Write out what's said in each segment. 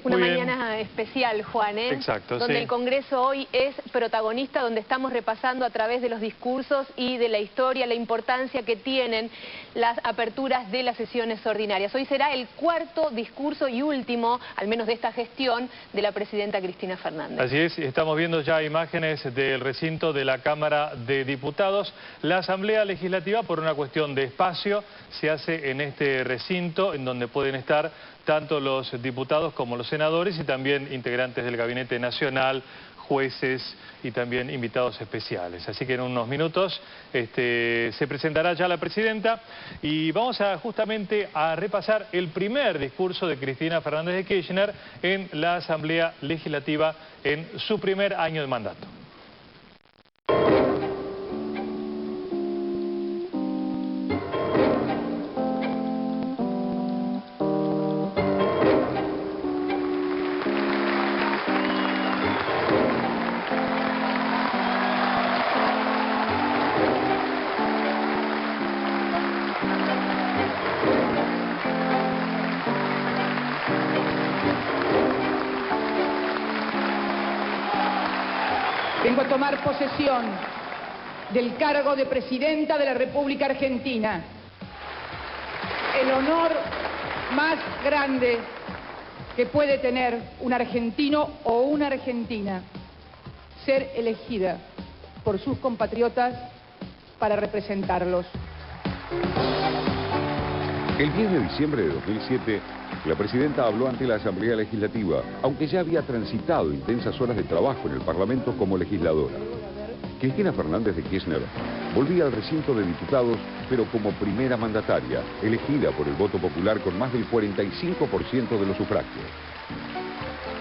Una mañana especial, Juan, Exacto, donde sí. el Congreso hoy es protagonista, donde estamos repasando a través de los discursos y de la historia la importancia que tienen las aperturas de las sesiones ordinarias. Hoy será el cuarto discurso y último, al menos de esta gestión, de la presidenta Cristina Fernández. Así es, estamos viendo ya imágenes del recinto de la Cámara de Diputados. La Asamblea Legislativa, por una cuestión de espacio, se hace en este recinto, en donde pueden estar tanto los diputados como los senadores y también integrantes del Gabinete Nacional, jueces y también invitados especiales. Así que en unos minutos se presentará ya la presidenta y vamos justamente a repasar el primer discurso de Cristina Fernández de Kirchner en la Asamblea Legislativa en su primer año de mandato. Vengo a tomar posesión del cargo de Presidenta de la República Argentina. El honor más grande que puede tener un argentino o una argentina, ser elegida por sus compatriotas para representarlos. El 10 de diciembre de 2007, la presidenta habló ante la Asamblea Legislativa, aunque ya había transitado intensas horas de trabajo en el Parlamento como legisladora. Cristina Fernández de Kirchner volvía al recinto de diputados, pero como primera mandataria, elegida por el voto popular con más del 45% de los sufragios.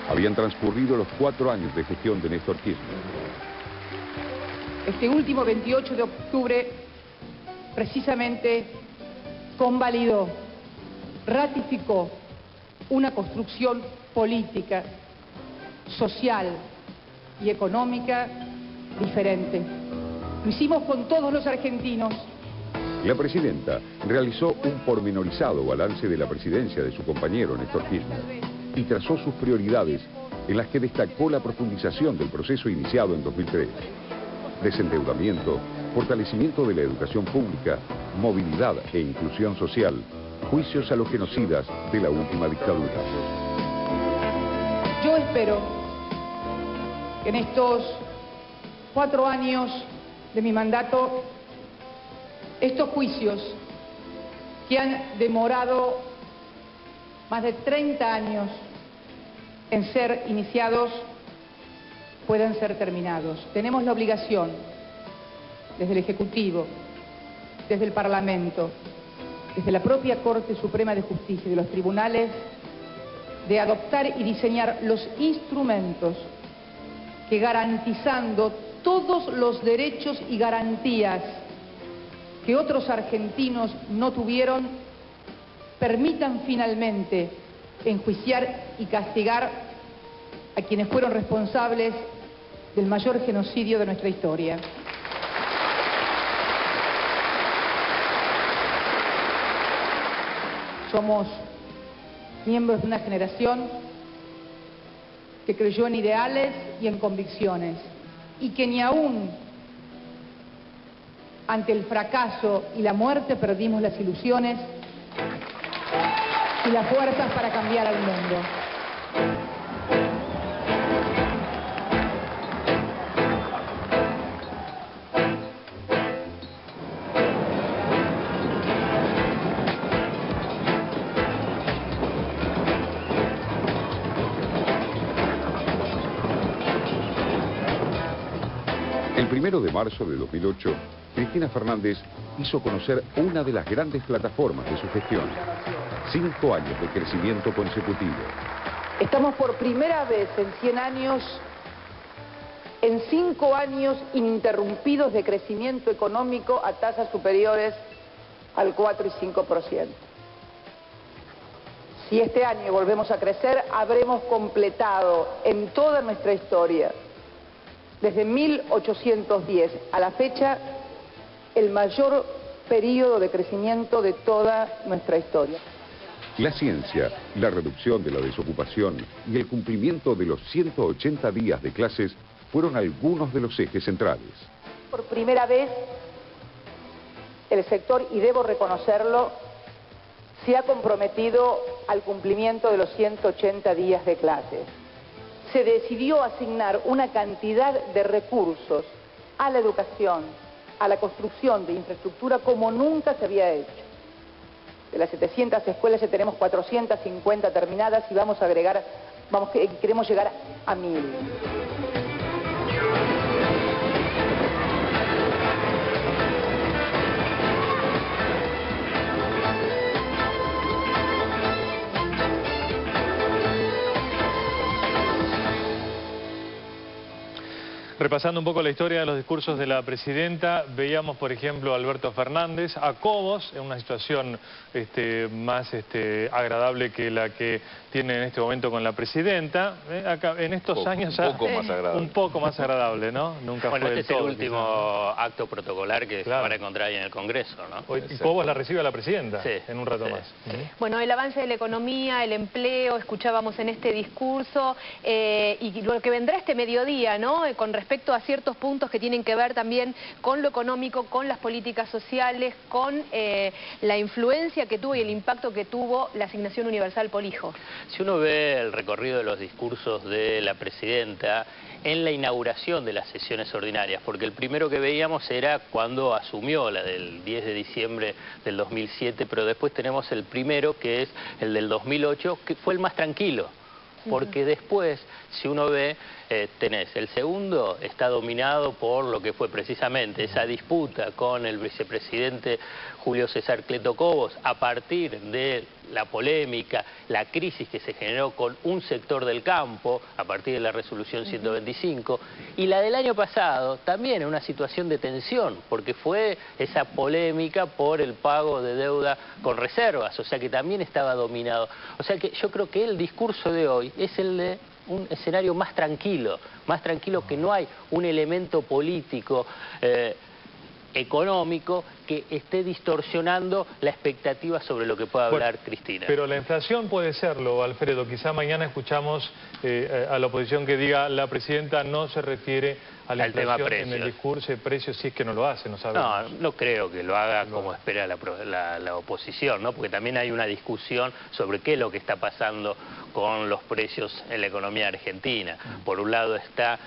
Habían transcurrido los 4 años de gestión de Néstor Kirchner. Este último 28 de octubre, precisamente, convalidó, ratificó una construcción política, social y económica diferente. Lo hicimos con todos los argentinos. La presidenta realizó un pormenorizado balance de la presidencia de su compañero Néstor Kirchner y trazó sus prioridades, en las que destacó la profundización del proceso iniciado en 2003. Desendeudamiento, fortalecimiento de la educación pública, movilidad e inclusión social, juicios a los genocidas de la última dictadura. Yo espero que en estos 4 años de mi mandato, estos juicios que han demorado más de 30 años en ser iniciados, puedan ser terminados. Tenemos la obligación, desde el Ejecutivo, desde el Parlamento, desde la propia Corte Suprema de Justicia y de los tribunales, de adoptar y diseñar los instrumentos que, garantizando todos los derechos y garantías que otros argentinos no tuvieron, permitan finalmente enjuiciar y castigar a quienes fueron responsables del mayor genocidio de nuestra historia. Somos miembros de una generación que creyó en ideales y en convicciones, y que ni aún ante el fracaso y la muerte perdimos las ilusiones y las fuerzas para cambiar al mundo. El 1 de marzo de 2008, Cristina Fernández hizo conocer una de las grandes plataformas de su gestión: 5 años de crecimiento consecutivo. Estamos por primera vez en 100 años, en 5 años ininterrumpidos de crecimiento económico a tasas superiores al 4 y 5%. Si este año volvemos a crecer, habremos completado en toda nuestra historia, desde 1810 a la fecha, el mayor periodo de crecimiento de toda nuestra historia. La ciencia, la reducción de la desocupación y el cumplimiento de los 180 días de clases fueron algunos de los ejes centrales. Por primera vez, el sector, y debo reconocerlo, se ha comprometido al cumplimiento de los 180 días de clases. Se decidió asignar una cantidad de recursos a la educación, a la construcción de infraestructura como nunca se había hecho. De las 700 escuelas ya tenemos 450 terminadas y vamos a agregar, queremos llegar a 1000. Repasando un poco la historia de los discursos de la presidenta, veíamos, por ejemplo, a Alberto Fernández, a Cobos, en una situación más agradable que la que tiene en este momento con la presidenta. Acá, en estos años un poco más agradable. Un poco más agradable, ¿no? Nunca bueno, fue este es el último acto protocolar que claro. se van a encontrar ahí en el Congreso, ¿no? Y Cobos la recibe a la presidenta en un rato sí. más. Bueno, el avance de la economía, el empleo, escuchábamos en este discurso, y lo que vendrá este mediodía, ¿no? Con respecto a ciertos puntos que tienen que ver también con lo económico, con las políticas sociales, con la influencia que tuvo y el impacto que tuvo la asignación universal por hijo. Si uno ve el recorrido de los discursos de la presidenta en la inauguración de las sesiones ordinarias, porque el primero que veíamos era cuando asumió, la del 10 de diciembre del 2007, pero después tenemos el primero, que es el del 2008, que fue el más tranquilo. Porque después, si uno ve, tenés el segundo, está dominado por lo que fue precisamente esa disputa con el vicepresidente Julio César Cleto Cobos, a partir de la polémica, la crisis que se generó con un sector del campo, a partir de la resolución 125, y la del año pasado también en una situación de tensión, porque fue esa polémica por el pago de deuda con reservas, o sea que también estaba dominado. O sea que yo creo que el discurso de hoy es el de un escenario más tranquilo que no hay un elemento político económico que esté distorsionando la expectativa sobre lo que pueda hablar Cristina. Pero la inflación puede serlo, Alfredo. Quizá mañana escuchamos a la oposición que diga la presidenta no se refiere a la inflación en el discurso de precios, si es que no lo hace, no sabemos. No creo que lo haga como espera la oposición, ¿no? Porque también hay una discusión sobre qué es lo que está pasando con los precios en la economía argentina. Por un lado está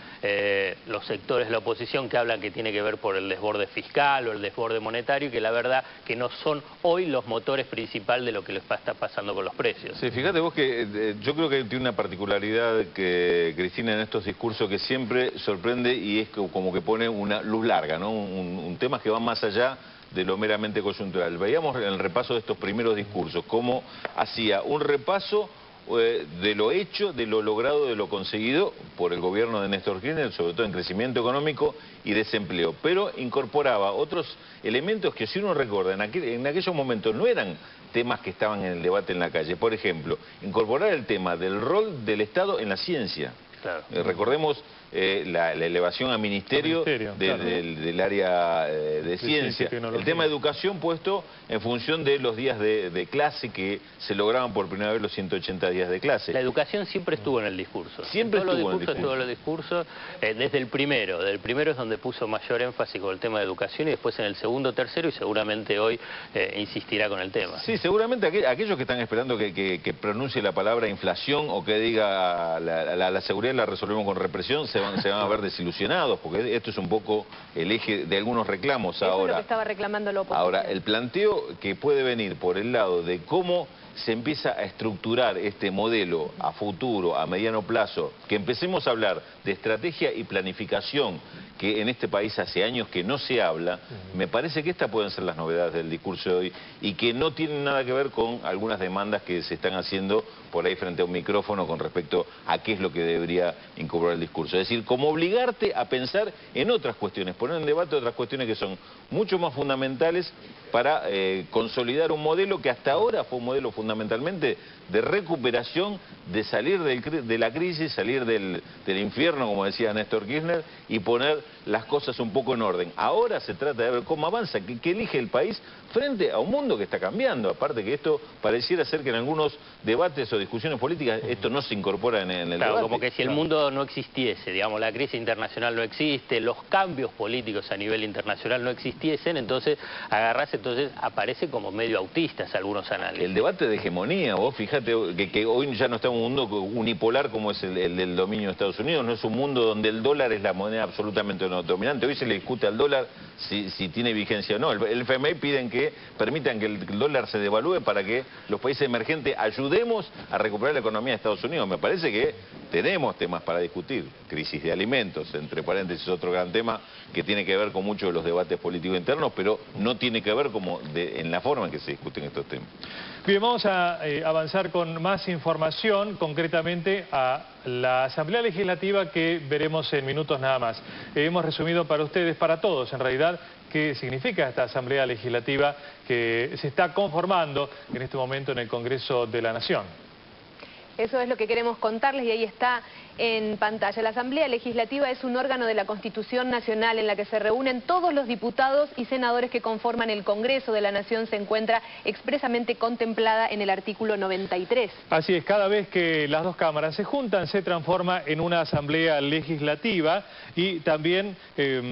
los sectores de la oposición que hablan que tiene que ver por el desborde fiscal o el desborde monetario, y que la verdad que no son hoy los motores principales de lo que les está pasando con los precios. Sí, fíjate vos que yo creo que tiene una particularidad que Cristina en estos discursos que siempre sorprende, y es como que pone una luz larga, ¿no? Un tema que va más allá de lo meramente coyuntural. Veíamos en el repaso de estos primeros discursos cómo hacía un repaso de lo hecho, de lo logrado, de lo conseguido por el gobierno de Néstor Kirchner, sobre todo en crecimiento económico y desempleo, pero incorporaba otros elementos que, si uno recuerda, en aquellos momentos no eran temas que estaban en el debate en la calle. Por ejemplo, incorporar el tema del rol del Estado en la ciencia. Claro. Recordemos la elevación a ministerio del área de ciencia. El tema de educación puesto en función de los días de clase, que se lograban por primera vez los 180 días de clase. La educación siempre estuvo en el discurso. Siempre estuvo en los discursos, desde el primero. Del primero es donde puso mayor énfasis con el tema de educación, y después en el segundo, tercero, y seguramente hoy insistirá con el tema. Sí, seguramente aquellos que están esperando que pronuncie la palabra inflación o que diga la seguridad la resolvemos con represión, se van a ver desilusionados, porque esto es un poco el eje de algunos reclamos. Eso es lo que estaba reclamando la oposición. Ahora, el planteo que puede venir por el lado de cómo se empieza a estructurar este modelo a futuro, a mediano plazo, que empecemos a hablar de estrategia y planificación, que en este país hace años que no se habla, me parece que estas pueden ser las novedades del discurso de hoy, y que no tienen nada que ver con algunas demandas que se están haciendo por ahí frente a un micrófono con respecto a qué es lo que debería incorporar el discurso. Es decir, como obligarte a pensar en otras cuestiones, poner en debate otras cuestiones que son mucho más fundamentales para consolidar un modelo que hasta ahora fue un modelo fundamental fundamentalmente de recuperación, de salir de la crisis, salir del infierno, como decía Néstor Kirchner, y poner las cosas un poco en orden. Ahora se trata de ver cómo avanza, qué elige el país frente a un mundo que está cambiando. Aparte que esto pareciera ser que en algunos debates o discusiones políticas esto no se incorpora en el debate. Como que si el mundo no existiese, digamos, la crisis internacional no existe, los cambios políticos a nivel internacional no existiesen, entonces aparece como medio autistas algunos análisis. El debate de hegemonía, vos fíjate que hoy ya no estamos en un mundo unipolar como es el del dominio de Estados Unidos, no es un mundo donde el dólar es la moneda absolutamente dominante. Hoy se le discute al dólar si tiene vigencia o no. El FMI piden que permitan que el dólar se devalúe para que los países emergentes ayudemos a recuperar la economía de Estados Unidos. Me parece que tenemos temas para discutir. Crisis de alimentos, entre paréntesis, otro gran tema que tiene que ver con muchos de los debates políticos internos, pero no tiene que ver en la forma en que se discuten estos temas. Bien, vamos a avanzar con más información, concretamente a la Asamblea Legislativa que veremos en minutos nada más. Hemos resumido para ustedes, para todos en realidad, qué significa esta Asamblea Legislativa que se está conformando en este momento en el Congreso de la Nación. Eso es lo que queremos contarles y ahí está en pantalla. La Asamblea Legislativa es un órgano de la Constitución Nacional en la que se reúnen todos los diputados y senadores que conforman el Congreso de la Nación. Se encuentra expresamente contemplada en el artículo 93. Así es, cada vez que las dos cámaras se juntan se transforma en una Asamblea Legislativa y también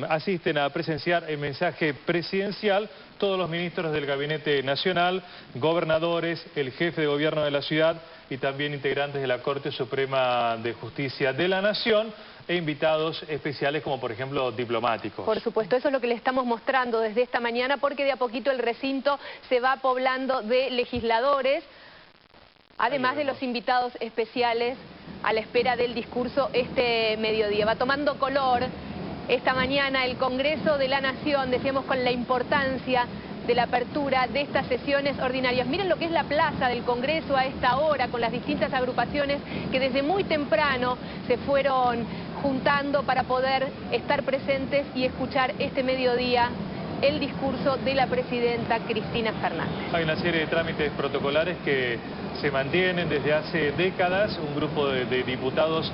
asisten a presenciar el mensaje presidencial todos los ministros del Gabinete Nacional, gobernadores, el jefe de gobierno de la ciudad y también integrantes de la Corte Suprema de Justicia de la Nación e invitados especiales como por ejemplo diplomáticos. Por supuesto, eso es lo que le estamos mostrando desde esta mañana porque de a poquito el recinto se va poblando de legisladores, además de los invitados especiales a la espera del discurso este mediodía. Va tomando color esta mañana el Congreso de la Nación, decíamos con la importancia de la apertura de estas sesiones ordinarias. Miren lo que es la plaza del Congreso a esta hora, con las distintas agrupaciones que desde muy temprano se fueron juntando para poder estar presentes y escuchar este mediodía el discurso de la presidenta Cristina Fernández. Hay una serie de trámites protocolares que se mantienen desde hace décadas. Un grupo de diputados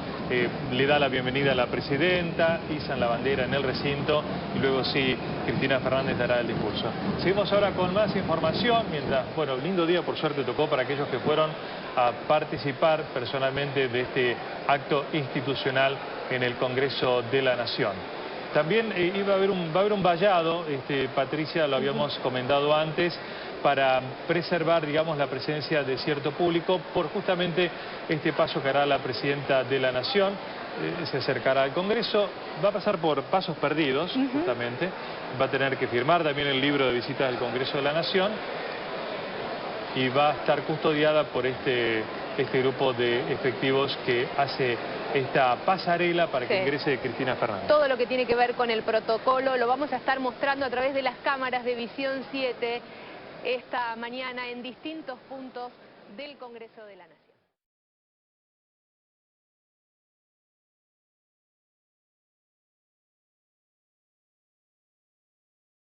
le da la bienvenida a la presidenta, izan la bandera en el recinto y luego sí, Cristina Fernández dará el discurso. Seguimos ahora con más información, mientras, bueno, lindo día por suerte tocó para aquellos que fueron a participar personalmente de este acto institucional en el Congreso de la Nación. También va a haber un vallado, Patricia, lo habíamos comentado antes, para preservar, digamos, la presencia de cierto público por justamente este paso que hará la presidenta de la Nación. Se acercará al Congreso, va a pasar por pasos perdidos, justamente, va a tener que firmar también el libro de visitas del Congreso de la Nación y va a estar custodiada por este grupo de efectivos que hace esta pasarela para que ingrese Cristina Fernández. Todo lo que tiene que ver con el protocolo lo vamos a estar mostrando a través de las cámaras de Visión 7 esta mañana en distintos puntos del Congreso de la Nación.